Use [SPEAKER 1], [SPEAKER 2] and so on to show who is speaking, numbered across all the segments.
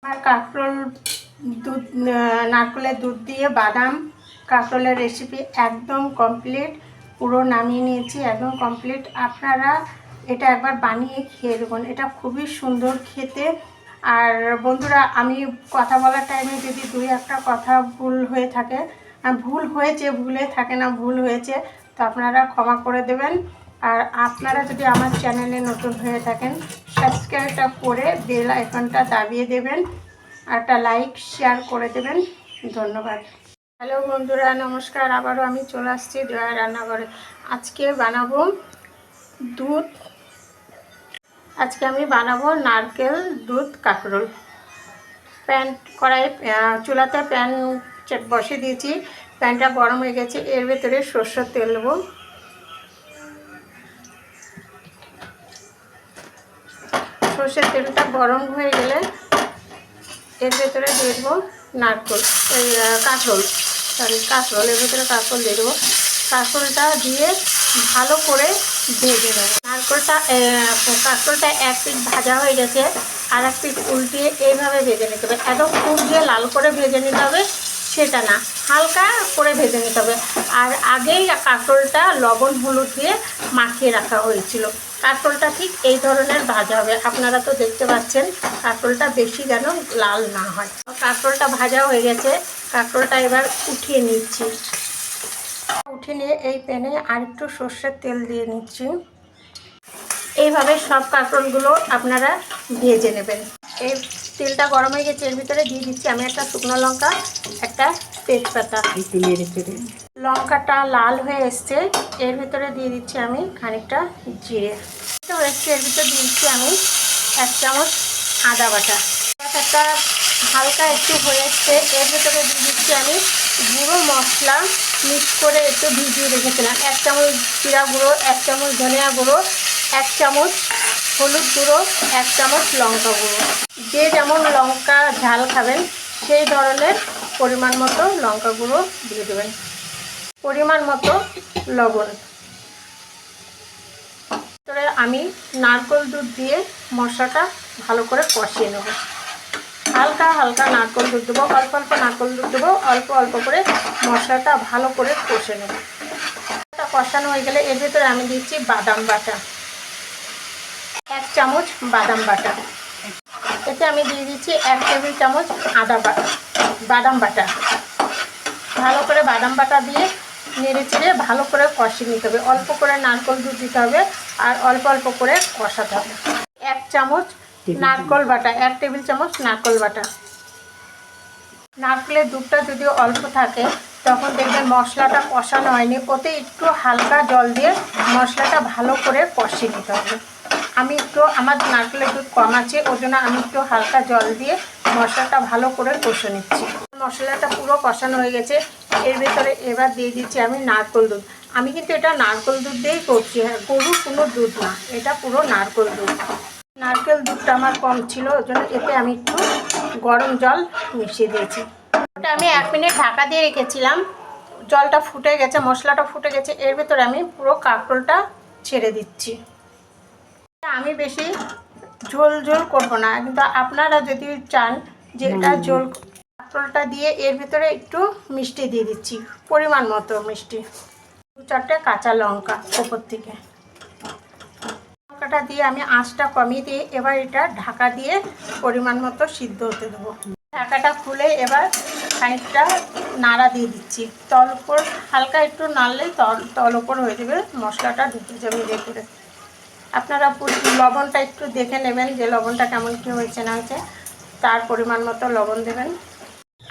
[SPEAKER 1] আর কাঁকরোল দুধ, নারকেলের দুধ দিয়ে বাদাম কাঁকরোলের রেসিপি একদম কমপ্লিট। পুরো নামিয়ে নিয়েছি, একদম কমপ্লিট। আপনারা এটা একবার বানিয়ে খেয়ে দেখুন, এটা খুবই সুন্দর খেতে। আর বন্ধুরা, আমি কথা বলার টাইমে যদি দুই একটা কথা ভুল হয়ে থাকে, ভুল হয়েছে, ভুলে থাকে না, ভুল হয়েছে, তো আপনারা ক্ষমা করে দেবেন। আর আপনারা যদি আমার চ্যানেলে নতুন হয়ে থাকেন, সাবস্ক্রাইবটা করে বেল আইকনটা দাবিয়ে দেবেন, আর একটা লাইক শেয়ার করে দেবেন। ধন্যবাদ। হ্যালো বন্ধুরা, নমস্কার। আবারও আমি চলে আসছি জয়া রান্নাঘরে। আজকে আমি বানাবো নারকেল দুধ কাঁকরোল। চুলাতে প্যান বসিয়ে দিয়েছি। প্যানটা গরম হয়ে গেছে। এর ভেতরে সরষের তেল দেবো। সরষের তেলটা গরম হয়ে গেলে এর ভেতরে দিয়ে দেবো কাঁকরোল। এর ভেতরে কাঁকরোল দিয়ে দেবো। কাঁকরোলটা দিয়ে ভালো করে ভেজে নেব। কাঁকরোলটা এক পিঠ ভাজা হয়ে গেছে, আর এক পিঠ উল্টিয়ে এইভাবে ভেজে নিতে হবে। একদম খুব যে লাল করে ভেজে নিতে হবে সেটা না, হালকা করে ভেজে নিতে হবে। আর আগেই কাঁকরোলটা লবণ হলুদ দিয়ে মাখিয়ে রাখা হয়েছিল। কাঁকরোলটা ঠিক এই ধরনের ভাজা হবে। আপনারা তো দেখতে পাচ্ছেন কাঁকরোলটা বেশি যেন লাল না হয়। কাঁকরোলটা ভাজা হয়ে গেছে। কাঁকরোলটা এবার উঠিয়ে নিচ্ছি। উঠিয়ে নিয়ে এই প্যানে আরেকটু সর্ষের তেল দিয়ে নিচ্ছি। এইভাবে সব কাঁকরোলগুলো আপনারা ভেজে নেবেন। এই তেলটা গরম হয়ে গেছে। এর ভিতরে দিয়ে দিচ্ছি আমি একটা শুকনো লঙ্কা, একটা তেজপাতা। লঙ্কাটা লাল হয়ে এসছে। এর ভিতরে দিয়ে দিচ্ছি আমি খানিকটা জিরে। এর ভিতরে দিয়ে দিচ্ছি আমি 1 চামচ আদা বাটা। একটা হালকা একটু হয়ে এসছে। এর ভিতরে দিয়ে দিচ্ছি আমি গুঁড়ো মশলা মিক্স করে একটু ভিজিয়ে রেখেছিলাম। 1 চামচ জিরা গুঁড়ো, 1 চামচ ধনিয়া গুঁড়ো, 1 চামচ হলুদ গুঁড়ো, 1 চামচ লঙ্কা গুঁড়ো। যে যেমন লঙ্কা ঝাল খাবেন সেই ধরনের পরিমাণ মতো লঙ্কা গুঁড়ো দিয়ে দেবেন। পরিমাণ মতো লবণ। আমি নারকেল দুধ দিয়ে মশলাটা ভালো করে কষিয়ে নেব। হালকা হালকা নারকেল দুধ দেবো, অল্প অল্প নারকেল দুধ দেবো, অল্প অল্প করে মশলাটা ভালো করে কষে নেব। কষানো হয়ে গেলে এর ভিতরে আমি দিচ্ছি বাদাম বাটা, 1 চামচ বাদাম বাটা। এতে আমি দিয়ে দিচ্ছি 1 টেবিল চামচ বাদাম বাটা। ভালো করে বাদাম বাটা দিয়ে নেড়ে চেড়ে ভালো করে কষিয়ে নিতে হবে। অল্প করে নারকেল দুধ দিতে হবে, আর অল্প অল্প করে কষাতে হবে। 1 চামচ নারকেল বাটা, 1 টেবিল চামচ নারকেল বাটা। নারকেলের দুধটা যদি অল্প থাকে তখন দেখবেন মশলাটা কষানো হয়নি। ওতে একটু হালকা জল দিয়ে মশলাটা ভালো করে কষিয়ে নিতে হবে। আমার নারকেলের দুধ কম আছে, ওই জন্য আমি একটু হালকা জল দিয়ে মশলাটা ভালো করে কষে নিচ্ছি। মশলাটা পুরো কষানো হয়ে গেছে। এর ভেতরে এবার দিয়ে দিচ্ছি আমি নারকেল দুধ। আমি কিন্তু এটা নারকেল দুধ দিয়েই করছি, হ্যাঁ, গরুর কোনো দুধ না, এটা পুরো নারকেল দুধ। নারকেল দুধটা আমার কম ছিল, ওই জন্য এতে আমি একটু গরম জল মিশিয়ে দিয়েছি। ওটা আমি 1 মিনিট ঢাকা দিয়ে রেখেছিলাম। জলটা ফুটে গেছে, মশলাটা ফুটে গেছে। এর ভেতরে আমি পুরো কাঁকরোলটা ছেড়ে দিচ্ছি। আমি বেশি ঝোল করবো না, কিন্তু আপনারা যদি চান যে এটা ঝোল, কাঁকরোলটা দিয়ে এর ভিতরে একটু মিষ্টি দিয়ে দিচ্ছি, পরিমাণ মতো মিষ্টি। 2-4টে কাঁচা লঙ্কা ওপর থেকে। লঙ্কাটা দিয়ে আমি আঁচটা কমিয়ে দিয়ে এবার এটা ঢাকা দিয়ে পরিমাণ মতো সিদ্ধ হতে দেবো। ঢাকাটা খুলে এবার খানিকটা নাড়া দিয়ে দিচ্ছি। তল উপর হালকা একটু নাড়লেই তল উপর হয়ে যাবে, মশলাটা ঢুকে যাবে এর করে। আপনারা লবণটা একটু দেখে নেবেন যে লবণটা কেমন কী হয়েছে না হয়েছে, তার পরিমাণ মতো লবণ দেবেন।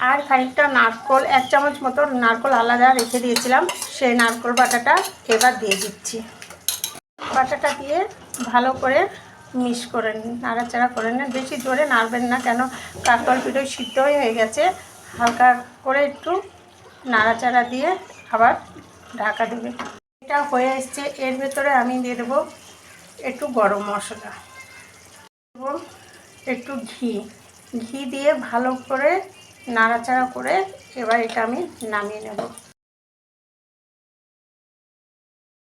[SPEAKER 1] আর খানিকটা নারকেল, 1 চামচ মতো নারকেল আলাদা রেখে দিয়েছিলাম, সেই নারকেল বাটাটা এবার দিয়ে দিচ্ছি। বাটাটা দিয়ে ভালো করে মিক্স করে নাড়াচাড়া করে নেন। বেশি জোরে নাড়বেন না, কেন কাঁকরোল পিঠে সিদ্ধ হয়ে গেছে। হালকা করে একটু নাড়াচাড়া দিয়ে আবার ঢাকা দেবে। এটা হয়ে এসছে। এর ভেতরে আমি দিয়ে দেবো একটু গরম মশলা, একটু ঘি দিয়ে ভালো করে নাড়াচাড়া করে এবার এটা আমি নামিয়ে নেব।